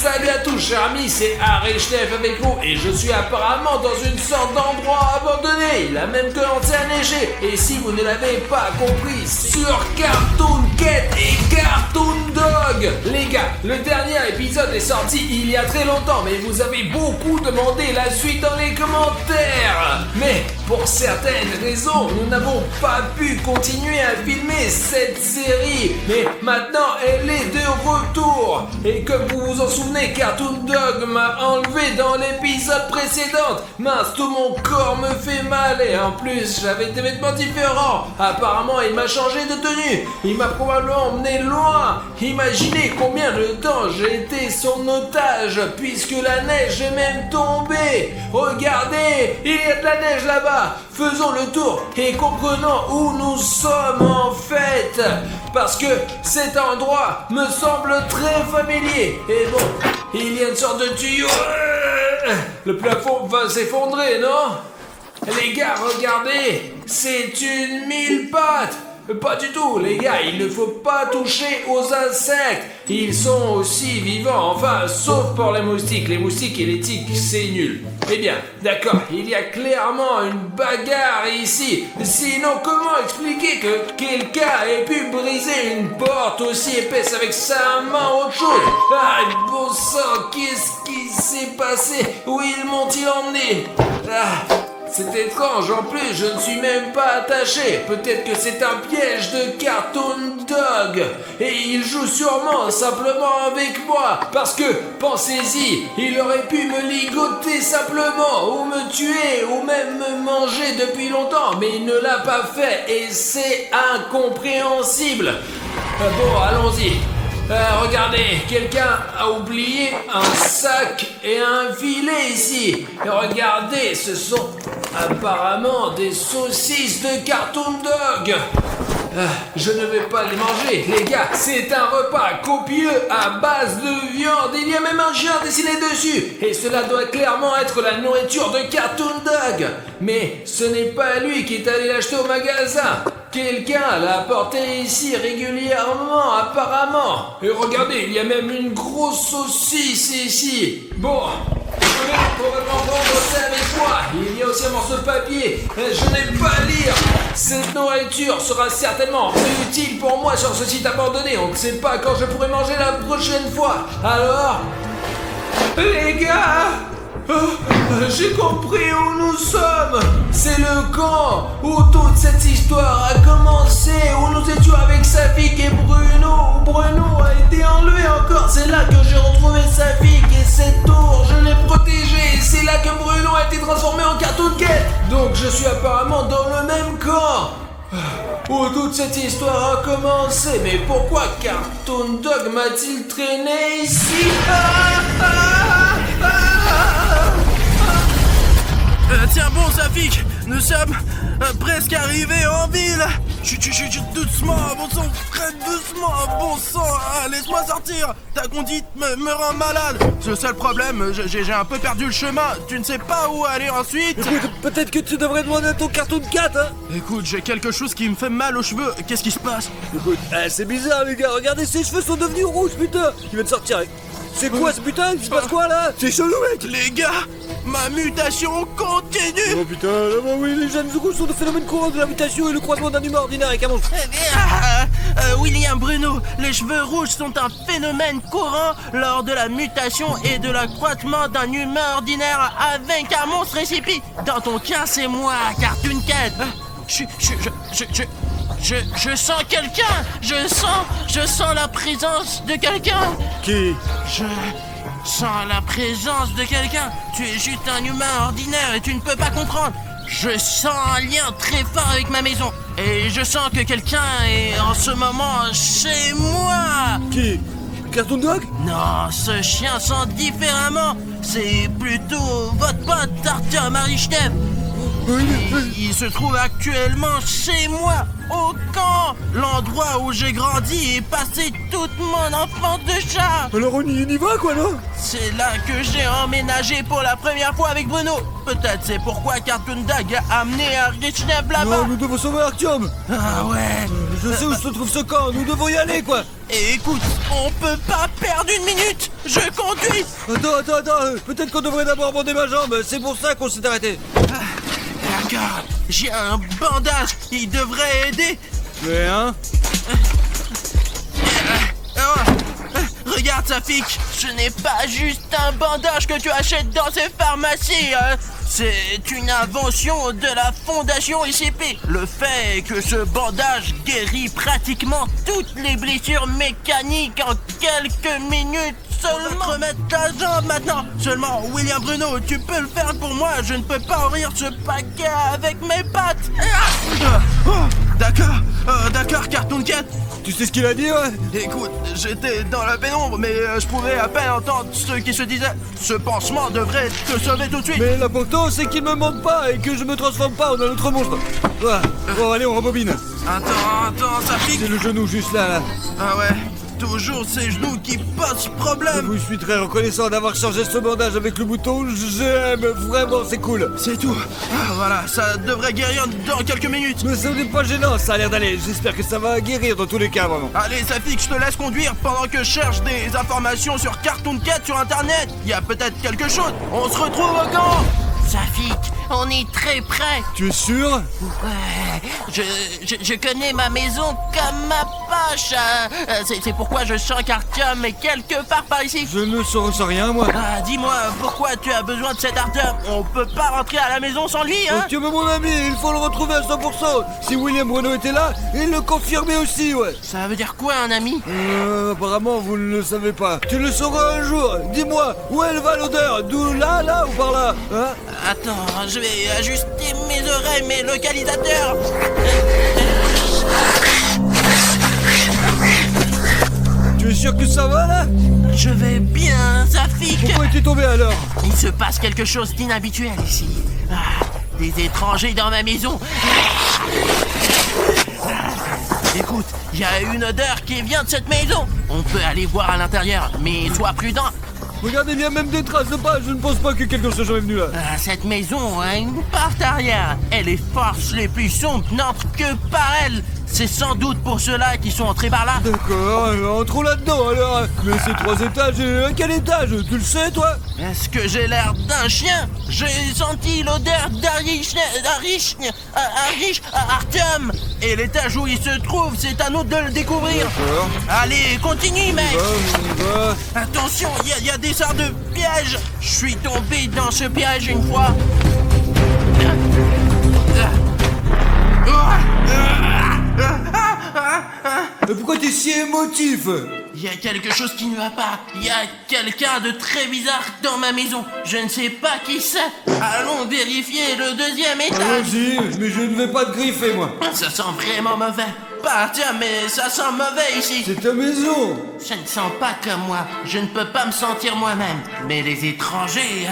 Salut à tous chers amis, c'est Arichnev avec vous et je suis apparemment dans une sorte d'endroit abandonné. Il a même commencé à neiger. Et si vous ne l'avez pas compris, sur Cartoon Cat et Cartoon Dog. Les gars, le dernier épisode est sorti il y a très longtemps, mais vous avez beaucoup demandé la suite dans les commentaires. Mais pour certaines raisons, nous n'avons pas pu continuer à filmer cette série. Mais maintenant, elle est de retour. Et comme vous vous en souvenez, Cartoon Dog m'a enlevé dans l'épisode précédent. Mince, tout mon corps me fait mal et en plus, j'avais des vêtements différents. Apparemment, il m'a changé de tenue. Il m'a probablement emmené loin. Imaginez combien de temps j'ai été son otage puisque la neige est même tombée. Regardez, il y a de la neige là-bas. Faisons le tour et comprenons où nous sommes en fait. Parce que cet endroit me semble très familier. Et bon, il y a une sorte de tuyau. Le plafond va s'effondrer, non? Les gars, regardez, c'est une mille pattes. Pas du tout, les gars, il ne faut pas toucher aux insectes. Ils sont aussi vivants, enfin, sauf pour les moustiques. Les moustiques et les tiques, c'est nul. Eh bien, d'accord, il y a clairement une bagarre ici. Sinon, comment expliquer que quelqu'un ait pu briser une porte aussi épaisse avec sa main autre chose? Ah, bon sang, qu'est-ce qui s'est passé? Où ils m'ont-ils emmené? C'est étrange, en plus je ne suis même pas attaché. Peut-être que c'est un piège de Cartoon Dog. Et il joue sûrement simplement avec moi. Parce que, pensez-y, il aurait pu me ligoter simplement, ou me tuer, ou même me manger depuis longtemps. Mais il ne l'a pas fait et c'est incompréhensible. Bon, allons-y. Regardez, quelqu'un a oublié un sac et un filet ici. Et regardez, ce sont apparemment des saucisses de Cartoon Dog. Je ne vais pas les manger, les gars. C'est un repas copieux à base de viande. Il y a même un chien dessiné dessus. Et cela doit clairement être la nourriture de Cartoon Dog. Mais ce n'est pas lui qui est allé l'acheter au magasin. Quelqu'un l'a apporté ici régulièrement, apparemment. Et regardez, il y a même une grosse saucisse ici. Bon, je vais probablement prendre ça avec moi. Il y a aussi un morceau de papier. Je n'ai pas à lire. Cette nourriture sera certainement utile pour moi sur ce site abandonné. On ne sait pas quand je pourrai manger la prochaine fois. Alors, les gars, j'ai compris où nous sommes. C'est le camp où toute cette histoire a commencé, où nous étions avec Safik et Bruno. Bruno a été enlevé encore. C'est là que j'ai retrouvé Safik et cette tour, je l'ai protégée. C'est là que Bruno a été transformé en Cartoon Cat. Donc je suis apparemment dans le même camp où toute cette histoire a commencé. Mais pourquoi Cartoon Dog m'a-t-il traîné ici? Tiens bon Safik, nous sommes presque arrivés en ville. Chut, doucement, bon sang, très doucement, bon sang, laisse-moi sortir. Ta conduite me rend malade. C'est le seul problème, j'ai un peu perdu le chemin. Tu ne sais pas où aller ensuite. Écoute, peut-être que tu devrais demander à ton Cartoon Cat, hein. Écoute, j'ai quelque chose qui me fait mal aux cheveux. Qu'est-ce qui se passe? Écoute, c'est bizarre les gars, regardez, ses cheveux sont devenus rouges, putain. Il vient de sortir. C'est quoi ce putain? Il se passe quoi là? C'est chelou mec. Les gars, ma mutation continue. Oh putain, bah oui, les jeunes rouges sont de phénomènes courants de la mutation et le croisement d'un humain ordinaire avec un monstre. William Bruno, les cheveux rouges sont un phénomène courant lors de la mutation et de l'accroissement d'un humain ordinaire avec un monstre récipi. Dans ton cas, c'est moi, Cartoon Cat. Je sens quelqu'un. Je sens la présence de quelqu'un. Qui? Je sens la présence de quelqu'un. Tu es juste un humain ordinaire et tu ne peux pas comprendre. Je sens un lien très fort avec ma maison. Et je sens que quelqu'un est en ce moment chez moi. Qui? Cartoon Dog? Non, ce chien sent différemment. C'est plutôt votre pote Artyom Arichnev. Il se trouve actuellement chez moi, au camp, l'endroit où j'ai grandi et passé toute mon enfance de chat. Alors on y va quoi, non? C'est là que j'ai emménagé pour la première fois avec Bruno. Peut-être c'est pourquoi Cartoon Dog a amené Arichnev là-bas. Non, nous devons sauver Artyom. Ah ouais. Je sais où se trouve ce camp, nous devons y aller, quoi. Et écoute, on peut pas perdre une minute. Je conduis. Attends, peut-être qu'on devrait d'abord bander ma jambe, c'est pour ça qu'on s'est arrêté. D'accord, j'ai un bandage, il devrait aider. Mais hein? Regarde Safik, ce n'est pas juste un bandage que tu achètes dans ces pharmacies, hein. C'est une invention de la fondation SCP. Le fait est que ce bandage guérit pratiquement toutes les blessures mécaniques en quelques minutes seulement. Remettre ta jambe maintenant. Seulement, William Bruno, tu peux le faire pour moi. Je ne peux pas ouvrir ce paquet avec mes pattes. D'accord, Cartoon Cat. Tu sais ce qu'il a dit, ouais? Écoute, j'étais dans la pénombre, mais je pouvais à peine entendre ce qui se disait. Ce pansement devrait te sauver tout de suite. Mais l'important, c'est qu'il me manque pas et que je me transforme pas en un autre monstre. Voilà. Bon, allez, on rembobine. Attends, ça pique. C'est le genou juste là. Ah ouais, toujours ces genoux qui posent Je problème. vous suis très reconnaissant d'avoir changé ce bandage avec le bouton. J'aime, vraiment, c'est cool. C'est tout. Ah, voilà, ça devrait guérir dans quelques minutes. Mais ce n'est pas gênant, ça a l'air d'aller. J'espère que ça va guérir dans tous les cas, vraiment. Allez, Safik, je te laisse conduire pendant que je cherche des informations sur Cartoon Cat sur internet. Il y a peut-être quelque chose. On se retrouve au camp. Safik, on est très près. Tu es sûr? Ouais, je connais ma maison comme ma poche. C'est pourquoi je sens qu'Artyom est quelque part par ici. Je ne saurais rien, moi. Ah, dis-moi, pourquoi tu as besoin de cet Artyom? On peut pas rentrer à la maison sans lui, hein? Tu es mon ami, il faut le retrouver à 100%. Si William Bruno était là, il le confirmait aussi, ouais. Ça veut dire quoi, un ami? Apparemment, vous ne le savez pas. Tu le sauras un jour. Dis-moi, où elle va l'odeur? D'où là ou par là? Hein? Attends, je vais ajuster mes oreilles, mes localisateurs. Tu es sûr que ça va, là? Je vais bien, Safik. Pourquoi es-tu tombé alors? Il se passe quelque chose d'inhabituel ici. Des étrangers dans ma maison. Écoute, il y a une odeur qui vient de cette maison. On peut aller voir à l'intérieur, mais sois prudent. Regardez, il y a même des traces de pas. Je ne pense pas que quelqu'un soit jamais venu là. Cette maison a une porte arrière. Et les forces les plus sombres n'entrent que par elle. C'est sans doute pour ceux-là qui sont entrés par là. D'accord, entrons là-dedans alors. Mais c'est 3 étages et à quel étage? Tu le sais, toi? Est-ce que j'ai l'air d'un chien? J'ai senti l'odeur Artyom. Et l'étage où il se trouve, c'est à nous de le découvrir. D'accord. Allez, continue, mec. On y va. Attention, il y a des sortes de pièges. Je suis tombé dans ce piège une fois. Mais pourquoi t'es si émotif? Il y a quelque chose qui ne va pas. Il y a quelqu'un de très bizarre dans ma maison. Je ne sais pas qui c'est. Allons vérifier le 2e étage. Allons-y, mais je ne vais pas te griffer, moi. Ça sent vraiment mauvais. Pas tiens, mais ça sent mauvais ici. C'est ta maison. Ça ne sent pas comme moi. Je ne peux pas me sentir moi-même. Mais les étrangers...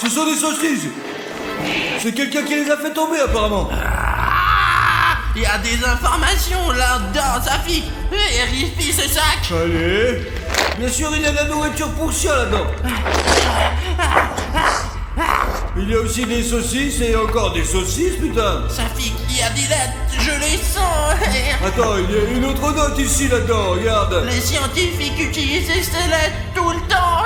Ce sont des saucisses. C'est quelqu'un qui les a fait tomber, apparemment. Il y a des informations là-dedans, Safik. Vérifie ce sac. Allez. Bien sûr, il y a de la nourriture pour chien là-dedans. Il y a aussi des saucisses et encore des saucisses, putain. Safik, il y a des lettres, je les sens. Attends, il y a une autre note ici là-dedans, regarde. Les scientifiques utilisent ces lettres tout le temps.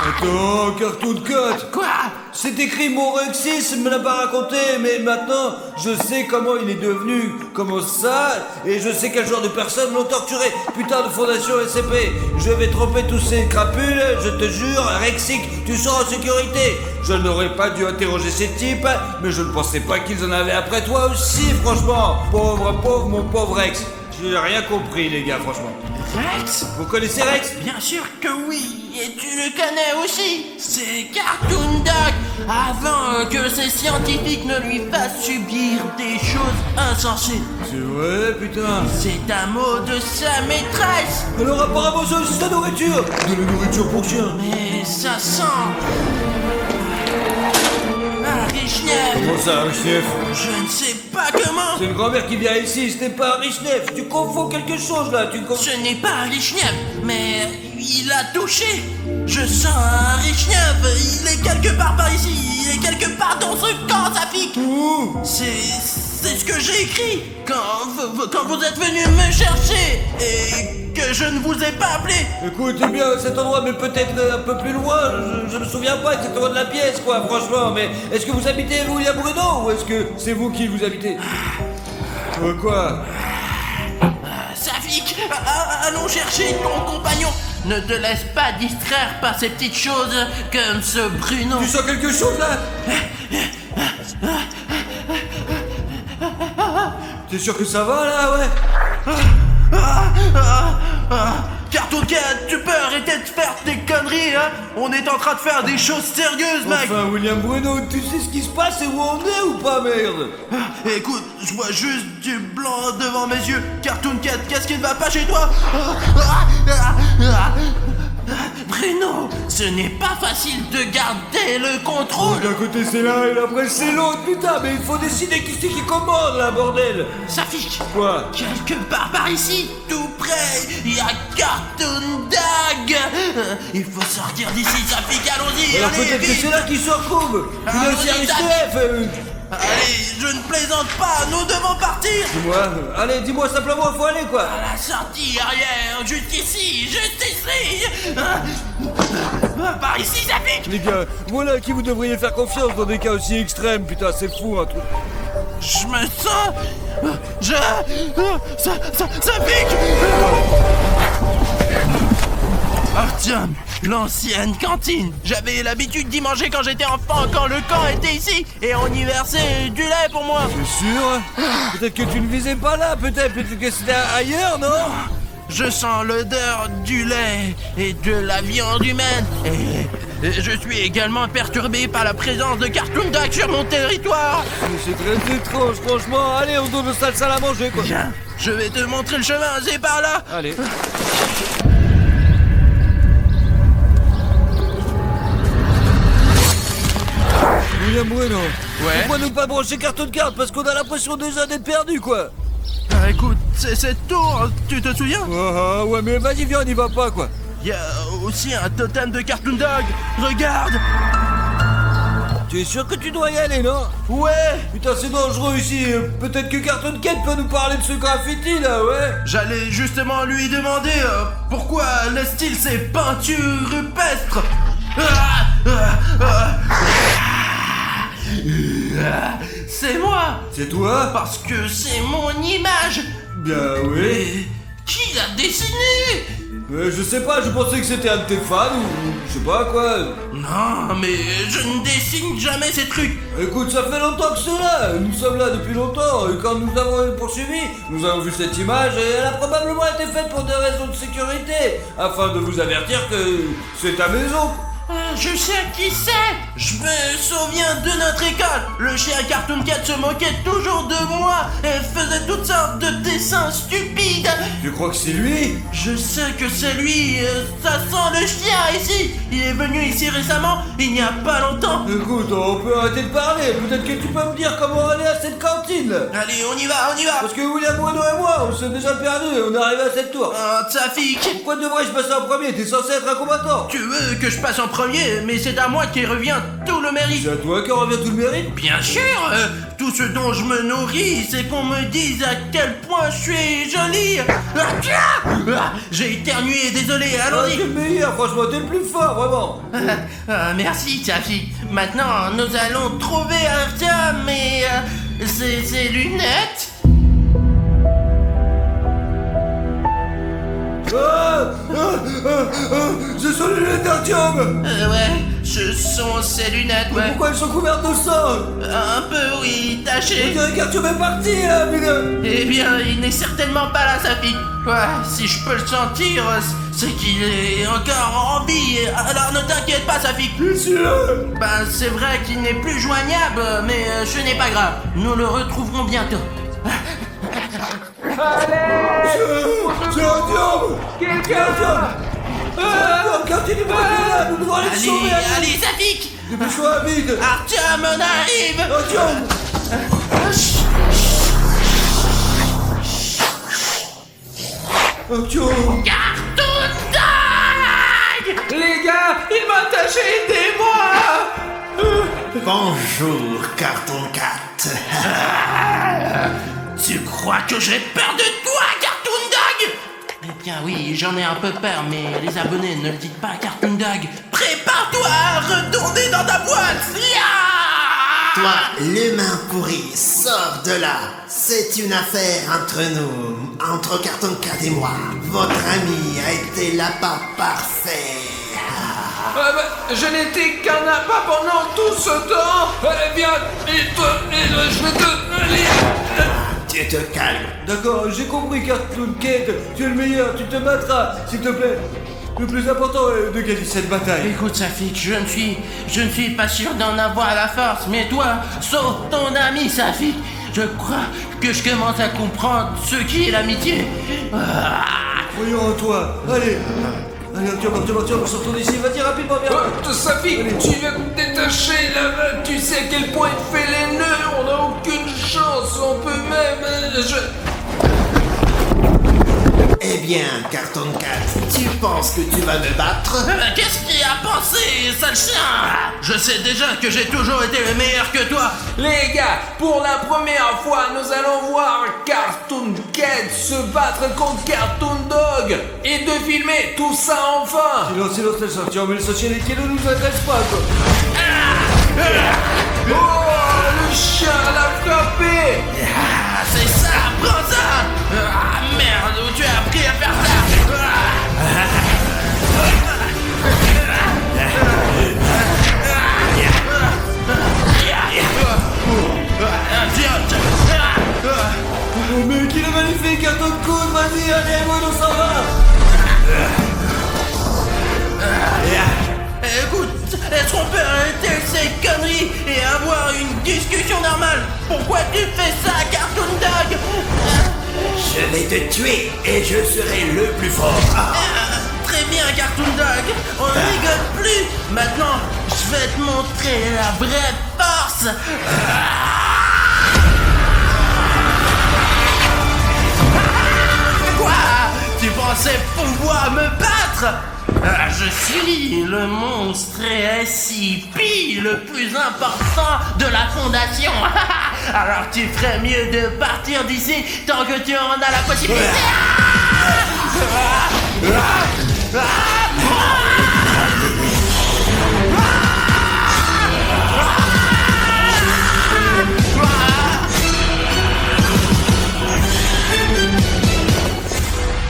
Attends, Cartoon Cat. Quoi? C'est écrit Morexis, me l'a pas raconté, mais maintenant je sais comment il est devenu, comment ça, et je sais quel genre de personnes l'ont torturé. Putain de fondation SCP, je vais tromper tous ces crapules, je te jure, Rexic, tu seras en sécurité. Je n'aurais pas dû interroger ces types, mais je ne pensais pas qu'ils en avaient après toi aussi, franchement. Pauvre, mon pauvre Rex. J'ai rien compris, les gars, franchement. Rex? Vous connaissez Rex? Bien sûr que oui, et tu le connais aussi. C'est Cartoon Dog. Avant que ces scientifiques ne lui fassent subir des choses insensées. C'est vrai, putain. C'est un mot de sa maîtresse. Alors apparemment c'est aussi de la nourriture. De la nourriture pour chien. Mais ça sent... Richnef. Comment ça, Richnef? Je ne sais pas comment. C'est une grand-mère qui vient ici, ce n'est pas un Richnef. Tu confonds quelque chose là, Ce n'est pas un Richnef, mais il a touché. Je sens un Richnef. Il est quelque part par ici. Il est quelque part dans ce camp, Safik. Où? C'est C'est ce que j'ai écrit quand vous êtes venu me chercher et que je ne vous ai pas appelé. Écoute, c'est bien cet endroit, mais peut-être un peu plus loin. Je me souviens pas exactement de la pièce, quoi, franchement. Mais est-ce que vous habitez, vous, William Bruno, ou est-ce que c'est vous qui vous habitez? Quoi? Safik, allons chercher ton compagnon. Ne te laisse pas distraire par ces petites choses comme ce Bruno. Tu sens quelque chose, là? T'es sûr que ça va, là, ouais? Cartoon Cat, tu peux arrêter de faire tes conneries, hein? On est en train de faire des choses sérieuses, mec. Enfin, William Bruno, tu sais ce qui se passe et où on est ou pas, merde? Écoute, je vois juste du blanc devant mes yeux. Cartoon Cat, qu'est-ce qui ne va pas chez toi? Bruno, ce n'est pas facile de garder le contrôle. D'un côté c'est l'un et après c'est l'autre, putain, mais il faut décider qui c'est qui commande, là, bordel. Safik, Quoi? quelque part par ici, tout près, il y a Cartoon Dog. Il faut sortir d'ici, Safik, allons-y. Alors allez, peut-être que vite. c'est là qu'il se retrouve. Il a aussi Allons-y, RSTF. Allez, je ne plaisante pas, nous devons partir. Dis-moi simplement, faut aller, quoi. À la sortie arrière, juste ici. Par ici, Safik. Les gars, voilà à qui vous devriez faire confiance dans des cas aussi extrêmes, putain, c'est fou, un truc. Je me sens... Safik. Artyom, l'ancienne cantine. J'avais l'habitude d'y manger quand j'étais enfant, quand le camp était ici, et on y versait du lait pour moi. T'es sûr? Peut-être que tu ne visais pas là, peut-être que c'était ailleurs, non? Je sens l'odeur du lait et de la viande humaine. Et je suis également perturbé par la présence de Cartoon Dog sur mon territoire. Mais c'est très étrange, franchement. Allez, on donne ça salle à manger, quoi. Viens, je vais te montrer le chemin, c'est par là. Allez. William Bruno, Ouais. pourquoi ne pas brancher Cartoon Card? Parce qu'on a l'impression déjà d'être perdu, quoi. Écoute, c'est cette tour, tu te souviens? Ouais, mais vas-y, viens, on y va pas, quoi. Il y a aussi un totem de Cartoon Dog. Regarde. Tu es sûr que tu dois y aller, non? Ouais. Putain, c'est dangereux ici. Peut-être que Cartoon Cat peut nous parler de ce graffiti, là, ouais. J'allais justement lui demander pourquoi laisse-t-il ces peintures rupestres. C'est moi. C'est toi? Parce que c'est mon image. Bien, oui. Et qui l'a dessiné? Je sais pas, je pensais que c'était un de tes fans ou je sais pas quoi. Non, mais je ne dessine jamais ces trucs. Écoute, ça fait longtemps que c'est là. Nous sommes là depuis longtemps. Et quand nous avons poursuivi, nous avons vu cette image et elle a probablement été faite pour des raisons de sécurité, afin de vous avertir que c'est ta maison. Je sais qui c'est. Je me souviens de notre école. Le chien Cartoon Cat se moquait toujours de moi et faisait toutes sortes de dessins stupides. Tu crois que c'est lui? Je sais que c'est lui. Ça sent le chien ici. Il est venu ici récemment, il n'y a pas longtemps. Écoute, on peut arrêter de parler. Peut-être que tu peux me dire comment aller à cette cantine là. Allez, on y va. Parce que William Bruno et moi, on s'est déjà perdus et on est arrivé à cette tour. Safik, Pourquoi devrais-je passer en premier? T'es censé être un combattant. tu veux que je passe en premier, mais c'est à moi qui revient tout le mérite. C'est à toi que revient tout le mérite. Bien sûr, tout ce dont je me nourris, c'est qu'on me dise à quel point je suis jolie. J'ai éternué, désolé, T'es allons-y. le meilleur, franchement, t'es le plus fort, vraiment. Merci, Safik. Maintenant, nous allons trouver Artyom et ses lunettes. Ce sont les lunettes d'Artyom. Ouais, ce sont ses lunettes, ouais. Pourquoi elles sont couvertes de sang? Un peu, oui, On taché. dirait qu'Artyom est parti, là, mais... Eh bien, il n'est certainement pas là, Safik. Ouais, si je peux le sentir, c'est qu'il est encore en vie. Alors ne t'inquiète pas, Safik. Ben, c'est vrai qu'il n'est plus joignable, mais ce n'est pas grave. Nous le retrouverons bientôt. C'est Artyom. Artyom. Quand il est là, nous devons aller le sauver. Allez, Safik. Dépêche-toi, vite. Artyom, on arrive. Artyom. Artyom. Cartoon Dog. Les gars, il m'a taché, aidez-moi. Bonjour, Cartoon Cat. Cat. Tu crois que j'ai peur de toi, Cartoon Dog? Eh bien oui, j'en ai un peu peur, mais les abonnés ne le dites pas à Cartoon Dog. Prépare-toi à retourner dans ta boîte. Toi, l'humain pourri, sors de là. C'est une affaire entre nous, entre Cartoon Cat et moi. Votre ami a été l'appât parfait. Je n'étais qu'un appât pendant tout ce temps. Viens, et toi, je vais te... Tu te calmes. D'accord, j'ai compris, Cartoon Cat. Tu es le meilleur, tu te battras, s'il te plaît. Le plus important est de gagner cette bataille. Écoute, Safik, je ne suis pas sûr d'en avoir la force, mais toi, sauve ton ami, Safik. Je crois que je commence à comprendre ce qui est l'amitié. Voyons en toi. Allez, tu vas sortir d'ici. Vas-y, rapidement, viens. Safi, tu vas te détacher là-bas. Tu sais à quel point il fait les nœuds. On n'a aucune chance. On peut même... Eh bien, Cartoon Cat, tu penses que tu vas me battre? Qu'est-ce qu'il a pensé, sale chien? Je sais déjà que j'ai toujours été le meilleur que toi. Les gars, pour la première fois, nous allons voir Cartoon Cat se battre contre Cartoon Dog et de filmer tout ça enfin. Silence, la ceinture, mais le société qui ne nous intéresse pas, quoi. Oh, le chien l'a frappé. C'est ça, prends ça. Merde, où tu as appris à faire ça? Oh mec, il est magnifique, Cartoon Cat, vas-y, allez, moi, on s'en va. Écoute, est-ce qu'on peut arrêter ces conneries et avoir une discussion normale? Pourquoi tu fais ça, Cartoon Dog? Je vais te tuer et je serai le plus fort. Très bien, Cartoon Dog, on ne rigole plus. Maintenant, je vais te montrer la vraie force. Quoi? Tu pensais pouvoir me battre? Je suis le monstre SCP le plus important de la fondation. Alors tu ferais mieux de partir d'ici tant que tu en as la possibilité.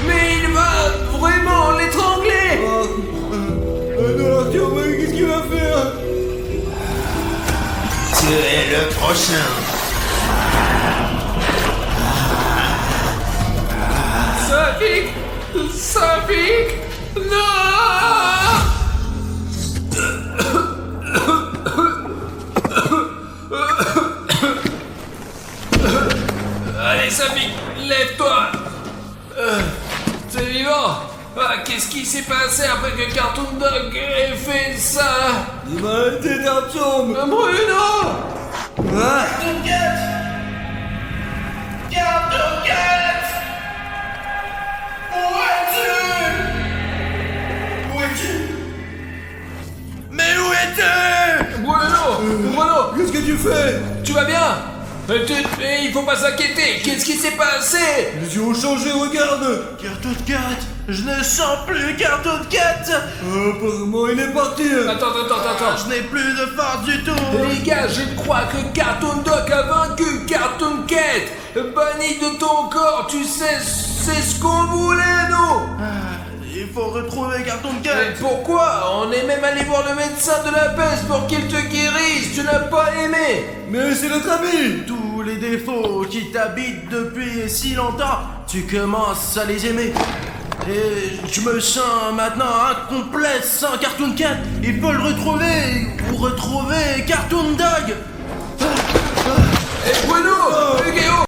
Mais il va vraiment l'étrangler. Non, Arthur, mais qu'est-ce qu'il va faire? Tu es le prochain. Safik, non. Allez, Safik, lève-toi. T'es vivant? Qu'est-ce qui s'est passé après que Cartoon Dog ait fait ça? Il m'a arrêté d'Arthur. Bruno! Cartoon Cat! Cartoon Cat! Où es-tu? Où es-tu? Mais où es-tu? Bruno! Qu'est-ce que tu fais? Tu vas bien? Il faut pas s'inquiéter. Qu'est-ce qui s'est passé? Les yeux ont changé, regarde. Cartoon Cat! Je ne sens plus Cartoon Cat! Apparemment, il est parti. Attends. Je n'ai plus de force du tout! Les gars, je crois que Cartoon Dog a vaincu Cartoon Cat. Banni de ton corps, tu sais, c'est ce qu'on voulait, nous. Il faut retrouver Cartoon Cat! Mais pourquoi? On est même allé voir le médecin de la peste pour qu'il te guérisse. Tu n'as pas aimé. Mais c'est notre ami. Tous les défauts qui t'habitent depuis si longtemps, tu commences à les aimer. Et je me sens maintenant incomplet sans Cartoon Cat. Il faut le retrouver pour retrouver Cartoon Dog. Et Bruno, Hugo.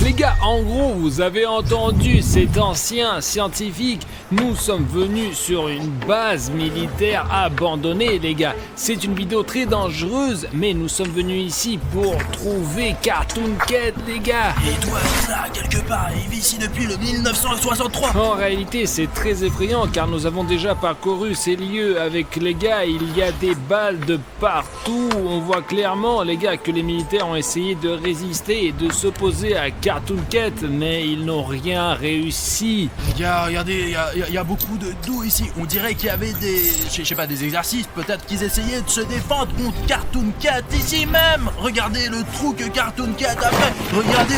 Les gars, en gros, Vous avez entendu cet ancien scientifique. Nous sommes venus sur une base militaire abandonnée, les gars. C'est une vidéo très dangereuse, mais nous sommes venus ici pour trouver Cartoon Cat, les gars. Il doit être là, quelque part. Il vit ici depuis le 1963. En réalité, c'est très effrayant car nous avons déjà parcouru ces lieux avec les gars. Il y a des balles de partout. On voit clairement, les gars, que les militaires ont essayé de résister et de s'opposer à Cartoon Cat, mais ils n'ont rien réussi. Les gars, regardez, il y a beaucoup d'eau ici. On dirait qu'il y avait je sais pas, des exercices. Peut-être qu'ils essayaient de se défendre contre Cartoon Cat ici même. Regardez le trou que Cartoon Cat a fait. Regardez.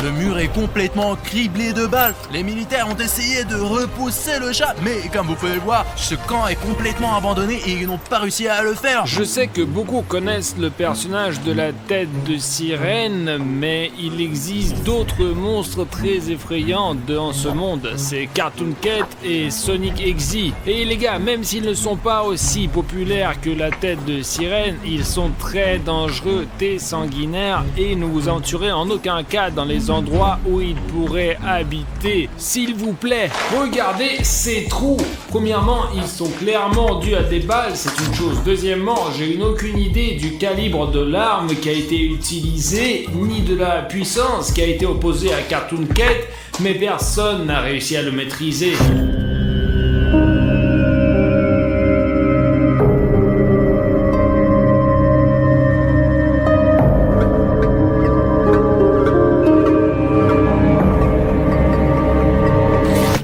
Le mur est complètement criblé de balles. Les militaires ont essayé de repousser le chat, mais comme vous pouvez le voir, ce camp est complètement abandonné et ils n'ont pas réussi à le faire. Je sais que beaucoup connaissent le personnage de la tête de sirène, mais il existe d'autres monstres très effrayants dans ce monde. C'est Cartoon Cat et Sonic Exe. Et les gars, même s'ils ne sont pas aussi populaires que la tête de sirène, ils sont très dangereux, très sanguinaires et ne vous aventurez en aucun cas dans les endroits où ils pourraient habiter. S'il vous plaît, Regardez ces trous. Premièrement, ils sont clairement dus à des balles, c'est une chose. Deuxièmement, j'ai aucune idée du calibre de l'arme qui a été utilisée, ni de la puissance qui a été opposée à Cartoon Cat, mais personne n'a réussi à le maîtriser.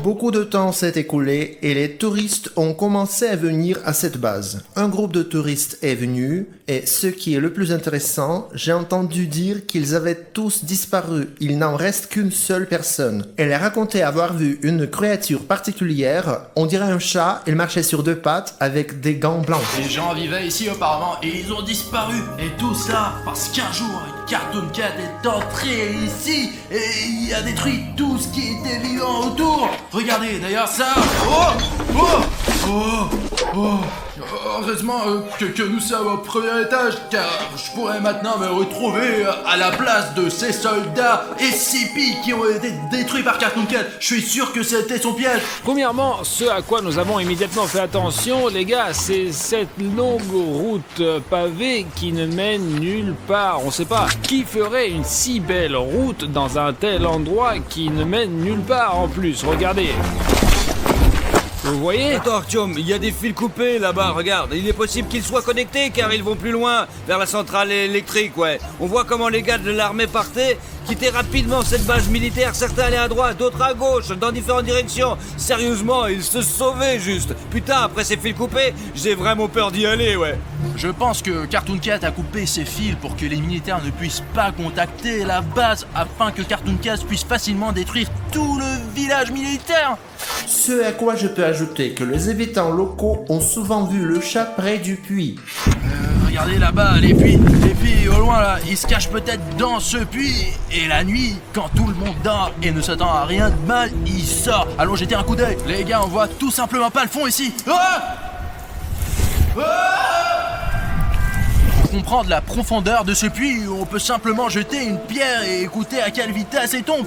Beaucoup de temps s'est écoulé et les touristes ont commencé à venir à cette base. Un groupe de touristes est venu et ce qui est le plus intéressant, j'ai entendu dire qu'ils avaient tous disparu. Il n'en reste qu'une seule personne. Elle a raconté avoir vu une créature particulière, on dirait un chat, il marchait sur deux pattes avec des gants blancs. Les gens vivaient ici auparavant et ils ont disparu. Et tout ça parce qu'un jour, Cartoon Cat est entré ici et il a détruit tout ce qui était vivant autour. Regardez d'ailleurs ça. Heureusement que nous sommes au premier étage, car je pourrais maintenant me retrouver à la place de ces soldats SCP qui ont été détruits par Cartoon Cat. Je suis sûr que c'était son piège. premièrement, ce à quoi nous avons immédiatement fait attention, les gars, c'est cette longue route pavée qui ne mène nulle part. On sait pas qui ferait une si belle route dans un tel endroit qui ne mène nulle part en plus. Regardez. Vous voyez? Attends Artyom, il y a des fils coupés là-bas, regarde. Il est possible qu'ils soient connectés car ils vont plus loin, vers la centrale électrique, ouais. On voit comment les gars de l'armée partaient, quittaient rapidement cette base militaire. Certains allaient à droite, d'autres à gauche, dans différentes directions. Sérieusement, ils se sauvaient juste. Putain, après ces fils coupés, j'ai vraiment peur d'y aller, ouais. Je pense que Cartoon Cat a coupé ses fils pour que les militaires ne puissent pas contacter la base afin que Cartoon Cat puisse facilement détruire tout le village militaire. Ce à quoi je peux ajouter que les habitants locaux ont souvent vu le chat près du puits. Regardez là-bas, les puits au loin là, ils se cachent peut-être dans ce puits. Et la nuit, quand tout le monde dort et ne s'attend à rien de mal, il sort. Allons jeter un coup d'œil. Les gars, on voit tout simplement pas le fond ici. Pour comprendre la profondeur de ce puits, on peut simplement jeter une pierre et écouter à quelle vitesse elle tombe.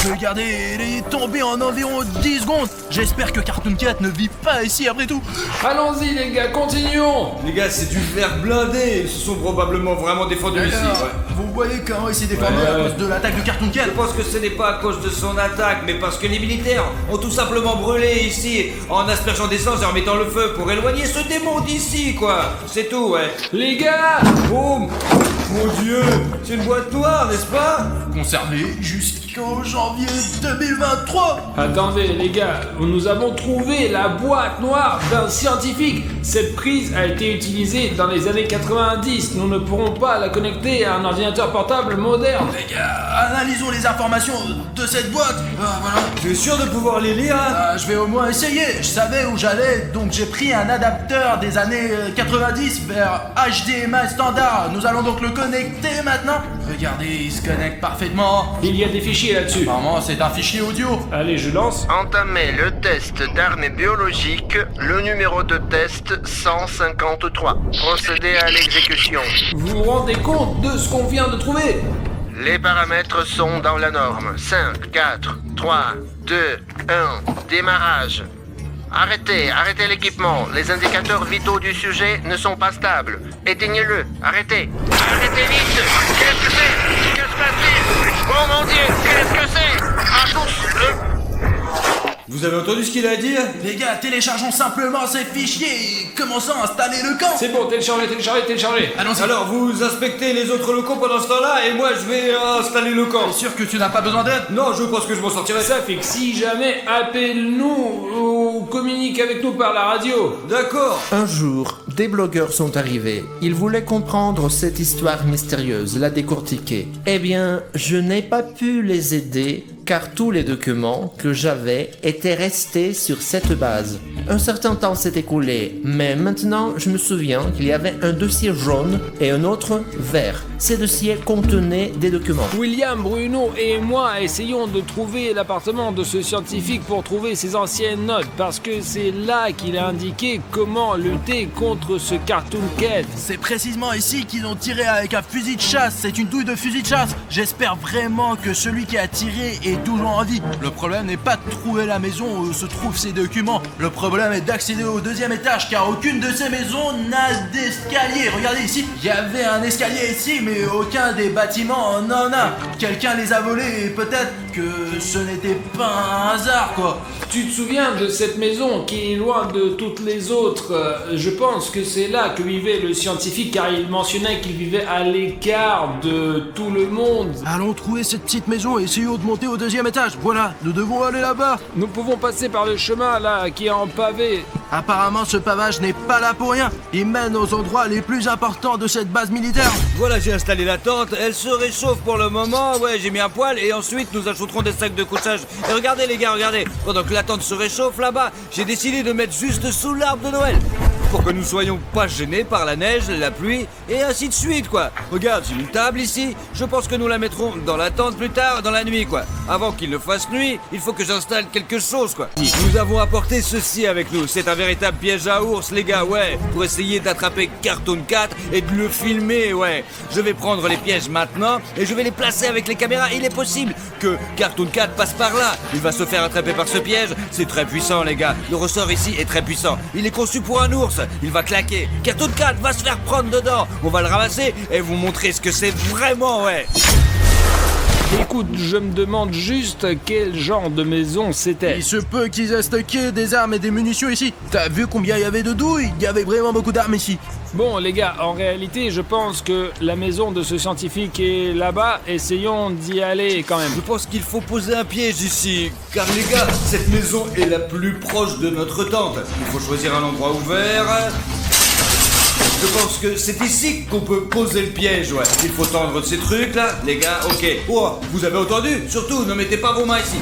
Regardez, il est tombé en environ 10 secondes. J'espère que Cartoon Cat ne vit pas ici après tout. Allons-y les gars, continuons. Les gars, c'est du verre blindé. Ils se sont probablement vraiment défendus ici, ouais. Vous voyez comment il s'est défendu à cause de l'attaque de Cartoon Cat? Je pense que ce n'est pas à cause de son attaque, mais parce que les militaires ont tout simplement brûlé ici en aspergeant d'essence et en mettant le feu pour éloigner ce démon d'ici, quoi. C'est tout, ouais. Les gars, Boum! Mon Dieu, c'est une boîte noire, n'est-ce pas? Conservé jusqu'en janvier 2023. attendez les gars, nous avons trouvé la boîte noire d'un scientifique. Cette prise a été utilisée dans les années 90. Nous ne pourrons pas la connecter à un ordinateur portable moderne. Les gars, analysons les informations de cette boîte. Voilà. Tu es sûr de pouvoir les lire, hein? Je vais au moins essayer. Je savais où j'allais, donc j'ai pris un adapteur des années 90 vers HDMI standard. Nous allons donc le connecter maintenant. Regardez, il se connecte parfaitement. Il y a des fichiers fichier là-dessus. Apparemment, c'est un fichier audio. Allez, je lance. Entamez le test d'armes biologiques, le numéro de test 153. Procédez à l'exécution. Vous vous rendez compte de ce qu'on vient de trouver? Les paramètres sont dans la norme. 5, 4, 3, 2, 1. Démarrage. Arrêtez l'équipement. Les indicateurs vitaux du sujet ne sont pas stables. Éteignez-le. Arrêtez vite. Qu'est-ce que c'est? Que se passe-t-il? Oh mon Dieu, qu'est-ce que c'est? À tous. Vous avez entendu ce qu'il a dit? Les gars, téléchargeons simplement ces fichiers et commençons à installer le camp. C'est bon, téléchargez. Allons-y. Alors vous inspectez les autres locaux pendant ce temps-là et moi je vais installer le camp. T'es sûr que tu n'as pas besoin d'aide? Non, je pense que je m'en sortirai. Ça fait que si jamais, appelle-nous ou communique avec nous par la radio. D'accord. Un jour, des blogueurs sont arrivés. Ils voulaient comprendre cette histoire mystérieuse, la décortiquer. Eh bien, je n'ai pas pu les aider car tous les documents que j'avais étaient restés sur cette base. Un certain temps s'est écoulé, mais maintenant je me souviens qu'il y avait un dossier jaune et un autre vert. Ces dossiers contenaient des documents. William, Bruno et moi essayons de trouver l'appartement de ce scientifique pour trouver ses anciennes notes, parce que c'est là qu'il a indiqué comment lutter contre ce Cartoon Cat. C'est précisément ici qu'ils ont tiré avec un fusil de chasse. C'est une douille de fusil de chasse. J'espère vraiment que celui qui a tiré est toujours en vie. Le problème n'est pas de trouver la maison où se trouvent ces documents. Le problème est d'accéder au deuxième étage, car aucune de ces maisons n'a d'escalier. Regardez ici, il y avait un escalier ici, mais aucun des bâtiments n'en a. Quelqu'un les a volés et peut-être que ce n'était pas un hasard, quoi. Tu te souviens de cette maison qui est loin de toutes les autres? Je pense que c'est là que vivait le scientifique, car il mentionnait qu'il vivait à l'écart de tout le monde. Allons trouver cette petite maison et essayons de monter au deuxième étage. Voilà, nous devons aller là-bas. Nous pouvons passer par le chemin là qui est en pavé. Apparemment, ce pavage n'est pas là pour rien. Il mène aux endroits les plus importants de cette base militaire. Voilà, j'ai installé la tente, elle se réchauffe pour le moment, ouais, j'ai mis un poêle et ensuite nous ajouterons des sacs de couchage. Et regardez les gars, regardez, pendant que la tente se réchauffe là-bas, j'ai décidé de mettre juste sous l'arbre de Noël. Pour que nous soyons pas gênés par la neige, la pluie et ainsi de suite quoi. Regarde, j'ai une table ici, je pense que nous la mettrons dans la tente plus tard, dans la nuit quoi. Avant qu'il ne fasse nuit, il faut que j'installe quelque chose quoi. Nous avons apporté ceci avec nous, c'est un véritable piège à ours les gars, ouais. Pour essayer d'attraper Cartoon Cat et de le filmer, ouais. Je vais prendre les pièges maintenant et je vais les placer avec les caméras. Il est possible que Cartoon Cat passe par là. Il va se faire attraper par ce piège, c'est très puissant les gars. Le ressort ici est très puissant, il est conçu pour un ours. Il va claquer. Cartoon Cat va se faire prendre dedans. On va le ramasser et vous montrer ce que c'est vraiment, ouais. Écoute, je me demande juste quel genre de maison c'était. Il se peut qu'ils aient stocké des armes et des munitions ici. T'as vu combien il y avait de douilles? Il y avait vraiment beaucoup d'armes ici. Bon les gars, en réalité je pense que la maison de ce scientifique est là-bas. Essayons d'y aller quand même. Je pense qu'il faut poser un piège ici. Car les gars, cette maison est la plus proche de notre tente. Il faut choisir un endroit ouvert. Je pense que c'est ici qu'on peut poser le piège, ouais. Il faut tendre ces trucs là, les gars, ok. Oh, vous avez entendu? Surtout, ne mettez pas vos mains ici.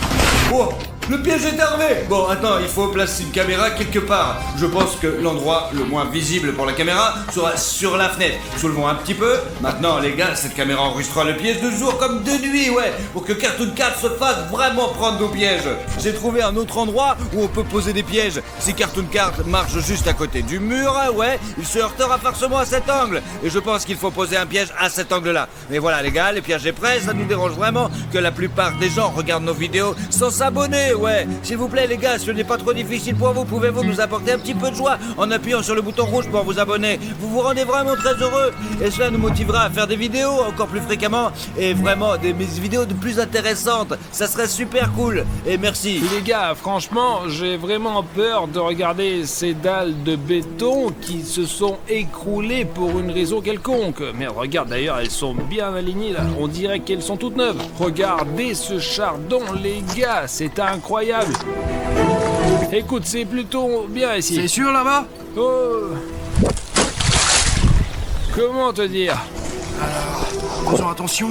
Oh, le piège est arrivé. Bon, attends, il faut placer une caméra quelque part. Je pense que l'endroit le moins visible pour la caméra sera sur la fenêtre. Soulevons un petit peu. Maintenant, les gars, cette caméra enregistrera le piège de jour comme de nuit, ouais. Pour que Cartoon Cat se fasse vraiment prendre nos pièges. J'ai trouvé un autre endroit où on peut poser des pièges. Si Cartoon Cat marche juste à côté du mur, ouais, il se heurtera forcément à cet angle. Et je pense qu'il faut poser un piège à cet angle-là. Mais voilà, les gars, le piège est prêt. Ça nous dérange vraiment que la plupart des gens regardent nos vidéos sans s'abonner, ouais. S'il vous plaît, les gars, ce n'est pas trop difficile pour vous. Pouvez-vous nous apporter un petit peu de joie en appuyant sur le bouton rouge pour vous abonner? Vous vous rendez vraiment très heureux. Et cela nous motivera à faire des vidéos encore plus fréquemment et vraiment des vidéos de plus intéressantes. Ça serait super cool. Et merci. Les gars, franchement, j'ai vraiment peur de regarder ces dalles de béton qui se sont écroulées pour une raison quelconque. Mais regarde d'ailleurs, elles sont bien alignées là. On dirait qu'elles sont toutes neuves. Regardez ce chardon, les gars, c'est incroyable. Écoute, c'est plutôt bien ici. C'est sûr là-bas? Oh. Comment te dire? Faisons attention.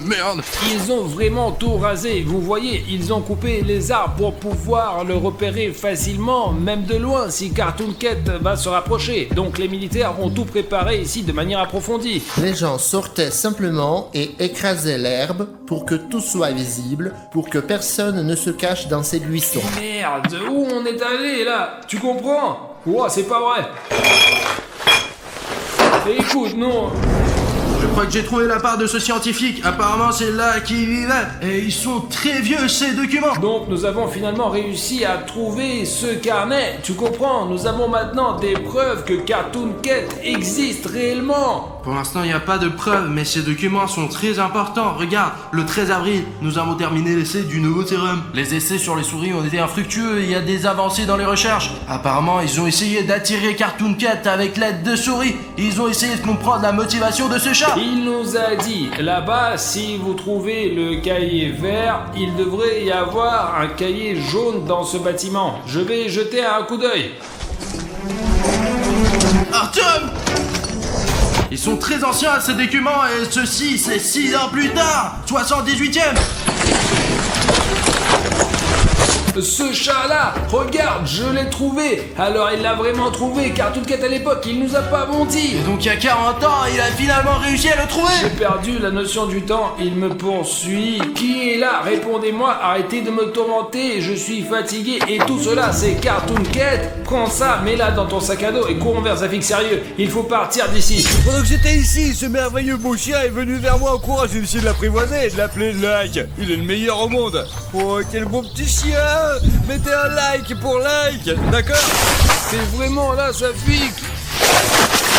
merde. Ils ont vraiment tout rasé, vous voyez, ils ont coupé les arbres pour pouvoir le repérer facilement, même de loin si Cartoon Cat va se rapprocher. Donc les militaires ont tout préparé ici de manière approfondie. Les gens sortaient simplement et écrasaient l'herbe pour que tout soit visible, pour que personne ne se cache dans ces buissons. Merde, où on est allé là? Tu comprends? Ouah, c'est pas vrai. Écoute, non. Je crois que j'ai trouvé la part de ce scientifique. Apparemment, c'est là qu'il vivait. Et ils sont très vieux, ces documents. Donc nous avons finalement réussi à trouver ce carnet. Tu comprends? Nous avons maintenant des preuves que Cartoon Cat existe réellement. Pour l'instant, il n'y a pas de preuves, mais ces documents sont très importants. Regarde, le 13 avril, nous avons terminé l'essai du nouveau sérum. Les essais sur les souris ont été infructueux et il y a des avancées dans les recherches. Apparemment, ils ont essayé d'attirer Cartoon Cat avec l'aide de souris. Ils ont essayé de comprendre la motivation de ce chat. Il nous a dit, là-bas, si vous trouvez le cahier vert, il devrait y avoir un cahier jaune dans ce bâtiment. Je vais jeter un coup d'œil. Artyom! Ils sont très anciens ces documents et ceci c'est 6 ans plus tard, 78e. Ce chat-là, regarde, je l'ai trouvé. Alors il l'a vraiment trouvé, Cartoon Cat à l'époque, il nous a pas menti. Et donc il y a 40 ans, il a finalement réussi à le trouver. J'ai perdu la notion du temps, il me poursuit. Qui est là? Répondez-moi, arrêtez de me tourmenter, je suis fatigué. Et tout cela, c'est Cartoon Cat. Prends ça, mets-la dans ton sac à dos et cours vers Zafik sérieux. Il faut partir d'ici. Pendant que j'étais ici, ce merveilleux beau chien est venu vers moi en courant. J'ai décidé de l'apprivoiser et de l'appeler Like. Il est le meilleur au monde. Oh, quel beau petit chien. Mettez un like pour Like, d'accord? C'est vraiment là, Zafik.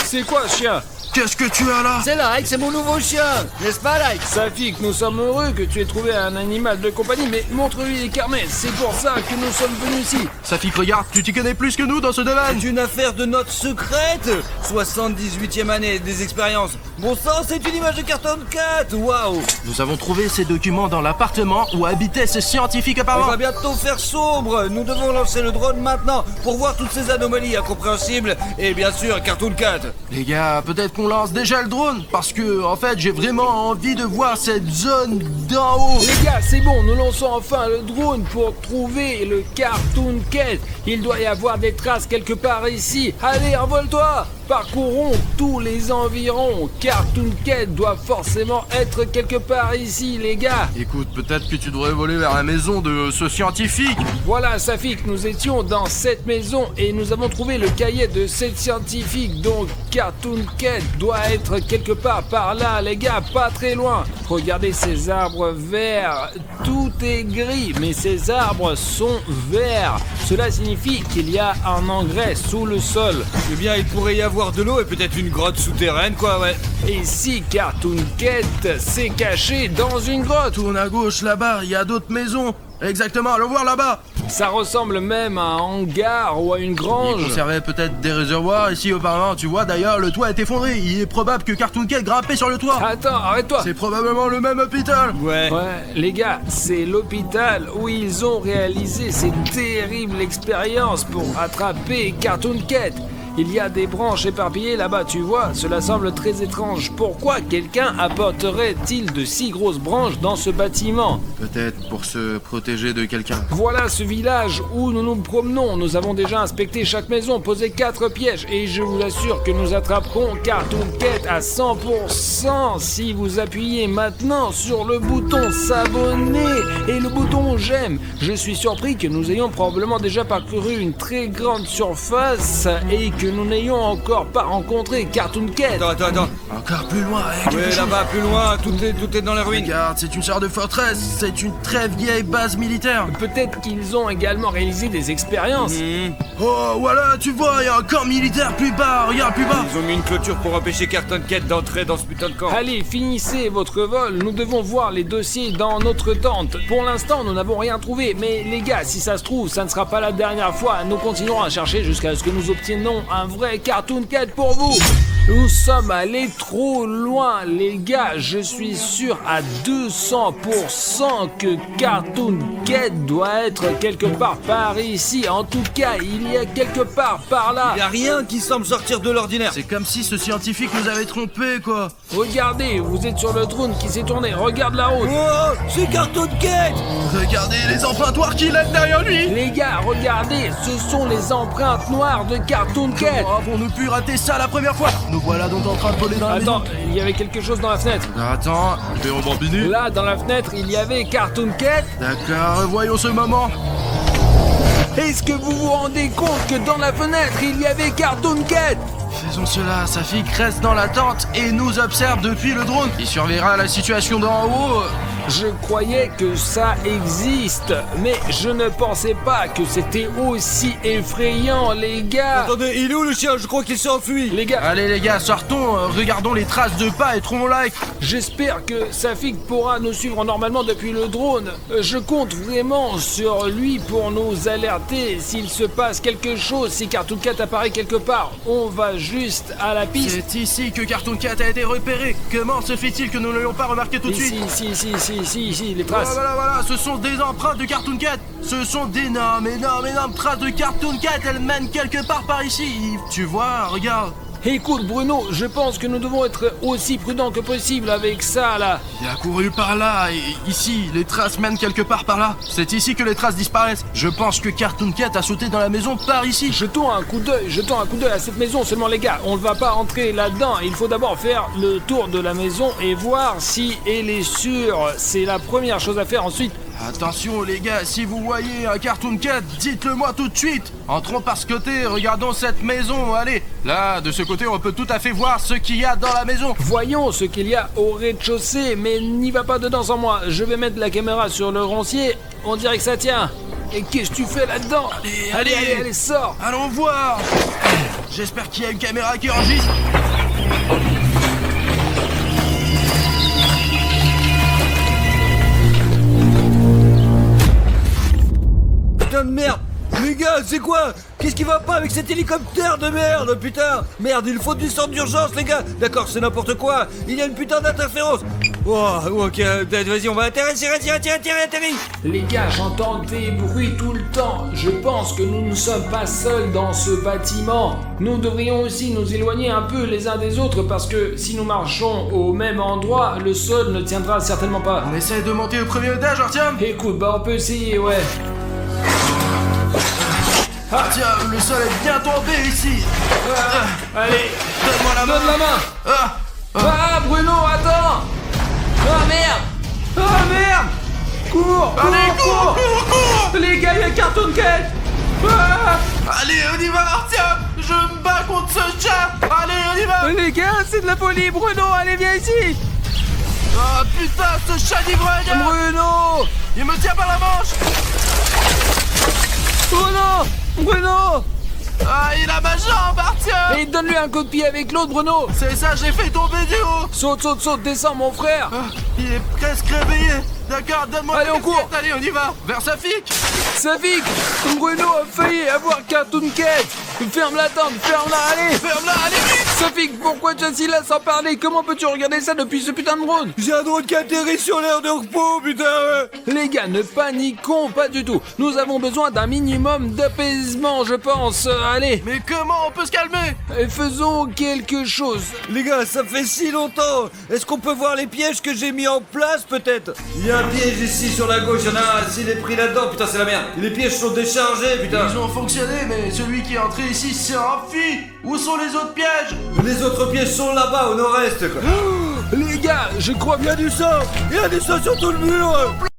C'est quoi, chien? Qu'est-ce que tu as là? C'est Like, c'est mon nouveau chien. N'est-ce pas, Like? Zafik, nous sommes heureux que tu aies trouvé un animal de compagnie, mais montre-lui les carnets. C'est pour ça que nous sommes venus ici. Safik, regarde, tu t'y connais plus que nous dans ce domaine. C'est une affaire de notes secrète. 78e année, des expériences. Bon sang, c'est une image de Cartoon Cat. Waouh. Nous avons trouvé ces documents dans l'appartement où habitait ce scientifique On apparemment. va bientôt faire sombre. Nous devons lancer le drone maintenant pour voir toutes ces anomalies incompréhensibles et bien sûr Cartoon Cat. Les gars, peut-être qu'on lance déjà le drone parce que en fait j'ai vraiment envie de voir cette zone d'en haut. Les gars, c'est bon, nous lançons enfin le drone pour trouver le Cartoon Cat. Il doit y avoir des traces quelque part ici. Allez, envole-toi. Parcourons tous les environs. Cartoon Cat doit forcément être quelque part ici, les gars. Écoute, peut-être que tu devrais voler vers la maison de ce scientifique. Voilà, Safik, nous étions dans cette maison et nous avons trouvé le cahier de cette scientifique. Donc, Cartoon Cat doit être quelque part par là, les gars, pas très loin. Regardez ces arbres verts. Tout est gris, mais ces arbres sont verts. Cela signifie qu'il y a un engrais sous le sol. Eh bien, il pourrait y avoir de l'eau et peut-être une grotte souterraine, quoi, ouais. Et si Cartoon Cat s'est caché dans une grotte? Tourne à gauche là-bas, il y a d'autres maisons. Exactement, allons voir là-bas. Ça ressemble même à un hangar ou à une Il grange. conservait peut-être des réservoirs ici auparavant. Tu vois d'ailleurs, le toit est effondré. Il est probable que Cartoon Cat grimpait sur le toit. Attends, arrête-toi. C'est probablement le même hôpital. Ouais. Ouais, les gars, c'est l'hôpital où ils ont réalisé cette terrible expérience pour attraper Cartoon Cat. Il y a des branches éparpillées là-bas, tu vois, cela semble très étrange. Pourquoi quelqu'un apporterait-il de si grosses branches dans ce bâtiment? Peut-être pour se protéger de quelqu'un. Voilà ce village où nous nous promenons. Nous avons déjà inspecté chaque maison, posé 4 pièges et je vous assure que nous attraperons Cartoon Cat à 100% si vous appuyez maintenant sur le bouton s'abonner et le bouton j'aime. Je suis surpris que nous ayons probablement déjà parcouru une très grande surface et que nous n'ayons encore pas rencontré Cartoon Cat. Attends. Encore plus loin, quelque Ouais, chose. là-bas, plus loin, tout est dans les ruines. Regarde, c'est une sorte de forteresse. C'est une très vieille base militaire. Peut-être qu'ils ont également réalisé des expériences. Oh, voilà, tu vois, il y a un camp militaire plus bas. Regarde, plus bas. Ils ont mis une clôture pour empêcher Cartoon Cat d'entrer dans ce putain de camp. Allez, finissez votre vol, nous devons voir les dossiers dans notre tente. Pour l'instant, nous n'avons rien trouvé, mais les gars, si ça se trouve, ça ne sera pas la dernière fois. Nous continuerons à chercher jusqu'à ce que nous obtiennons un vrai Cartoon Cat pour vous. Nous sommes allés trop loin, les gars. Je suis sûr à 200% que Cartoon Cat doit être quelque part par ici. En tout cas, il y a quelque part par là. Y a rien qui semble sortir de l'ordinaire. C'est comme si ce scientifique nous avait trompés, quoi. Regardez, vous êtes sur le drone qui s'est tourné. Regarde la route. Oh, c'est Cartoon Cat. Regardez les empreintes qu'il a derrière lui. Les gars, regardez, ce sont les empreintes noires de Cartoon Cat. Oh, avons-nous pu rater ça la première fois? Nous voilà donc en train de voler dans la maison. Attends, il y avait quelque chose dans la fenêtre. Attends, je vais rembobiner. Là, dans la fenêtre, il y avait Cartoon Cat. D'accord, voyons ce moment. Est-ce que vous vous rendez compte que dans la fenêtre, il y avait Cartoon Cat? Faisons cela, Safik reste dans la tente et nous observe depuis le drone. Il surveillera la situation d'en haut. Je croyais que ça existe, mais je ne pensais pas que c'était aussi effrayant, les gars. Attendez, il est où le chien? Je crois qu'il s'est enfui. Les gars, Allez les gars, sortons, regardons les traces de pas et trouvons like. j'espère que Safik pourra nous suivre normalement depuis le drone. Je compte vraiment sur lui pour nous alerter s'il se passe quelque chose, si Cartoon Cat apparaît quelque part. On va juste à la piste. C'est ici que Cartoon Cat a été repéré. Comment se fait-il que nous ne l'ayons pas remarqué tout de suite? Ici, les traces. Voilà, ce sont des empreintes de Cartoon Cat. Ce sont d'énormes traces de Cartoon Cat. Elles mènent quelque part par ici. Tu vois, regarde. Écoute Bruno, je pense que nous devons être aussi prudents que possible avec ça là. Il a couru par là et ici, les traces mènent quelque part par là. C'est ici que les traces disparaissent. Je pense que Cartoon Cat a sauté dans la maison par ici. Jetons un coup d'œil à cette maison. Seulement les gars, on ne va pas entrer là-dedans. Il faut d'abord faire le tour de la maison et voir si elle est sûre. C'est la première chose à faire. Ensuite, Attention les gars, si vous voyez un Cartoon Cat, dites-le moi tout de suite. Entrons par ce côté, regardons cette maison, allez. Là, de ce côté, on peut tout à fait voir ce qu'il y a dans la maison. voyons ce qu'il y a au rez-de-chaussée, mais n'y va pas dedans sans moi. Je vais mettre la caméra sur le roncier. On dirait que ça tient. Et qu'est-ce que tu fais là-dedans? Allez, sors. Allons voir. J'espère qu'il y a une caméra qui enregistre. Putain de merde. Les gars, c'est quoi? Qu'est-ce qui va pas avec cet hélicoptère de merde, putain? Merde, il faut du centre d'urgence, les gars. D'accord, c'est n'importe quoi. Il y a une putain d'interférence. Oh, ok, vas-y, on va atterrir. Les gars, j'entends des bruits tout le temps. Je pense que nous ne sommes pas seuls dans ce bâtiment. Nous devrions aussi nous éloigner un peu les uns des autres parce que si nous marchons au même endroit, le sol ne tiendra certainement pas. On essaie de monter au premier étage, Artyom. Écoute, bah on peut essayer, ouais. Ah tiens, le sol est bien tombé ici. Allez, Donne-moi la main. donne la main. Ah, Bruno, attends. Ah, merde. Cours. Allez, cours. Les gars, il y a Cartoon Cat. Ah. Allez, on y va, Artyom. Je me bats contre ce chat. Allez, on y va. Les gars, c'est de la folie, Bruno, allez, viens ici. Ah putain, ce chat d'ivrogne. Bruno. Il me tient par la manche. Oh non, Bruno. Ah, il a ma jambe, Artyom. Et donne-lui un coup de pied avec l'autre, Bruno. C'est ça, j'ai fait tomber du haut. Saute, descends, mon frère. Ah, il est presque réveillé. D'accord, donne-moi Allez, la on court. casquette. Allez, on y va. Vers Safik. Safik, Bruno a failli avoir Cartoon Cat. Ferme la tente, ferme-la, allez. Ferme-la, allez vite. Safik, pourquoi tu es assis là sans parler? Comment peux-tu regarder ça depuis ce putain de drone? J'ai un drone qui atterrit sur l'air de repos, putain. Les gars, ne paniquons pas du tout. Nous avons besoin d'un minimum d'apaisement, je pense. Allez, Mais comment on peut se calmer? faisons quelque chose. Les gars, ça fait si longtemps. Est-ce qu'on peut voir les pièges que j'ai mis en place, peut-être? Il y a un piège ici sur la gauche, il y en a un. S'il est pris là-dedans, putain, c'est la merde. Les pièges sont déchargés, putain. Ils ont fonctionné, mais celui qui est entré ici s'est enfui. Où sont les autres pièges? Les autres pièges sont là-bas, au nord-est, quoi. Les gars, je crois bien du sang. Il y a du sang sur tout le mur.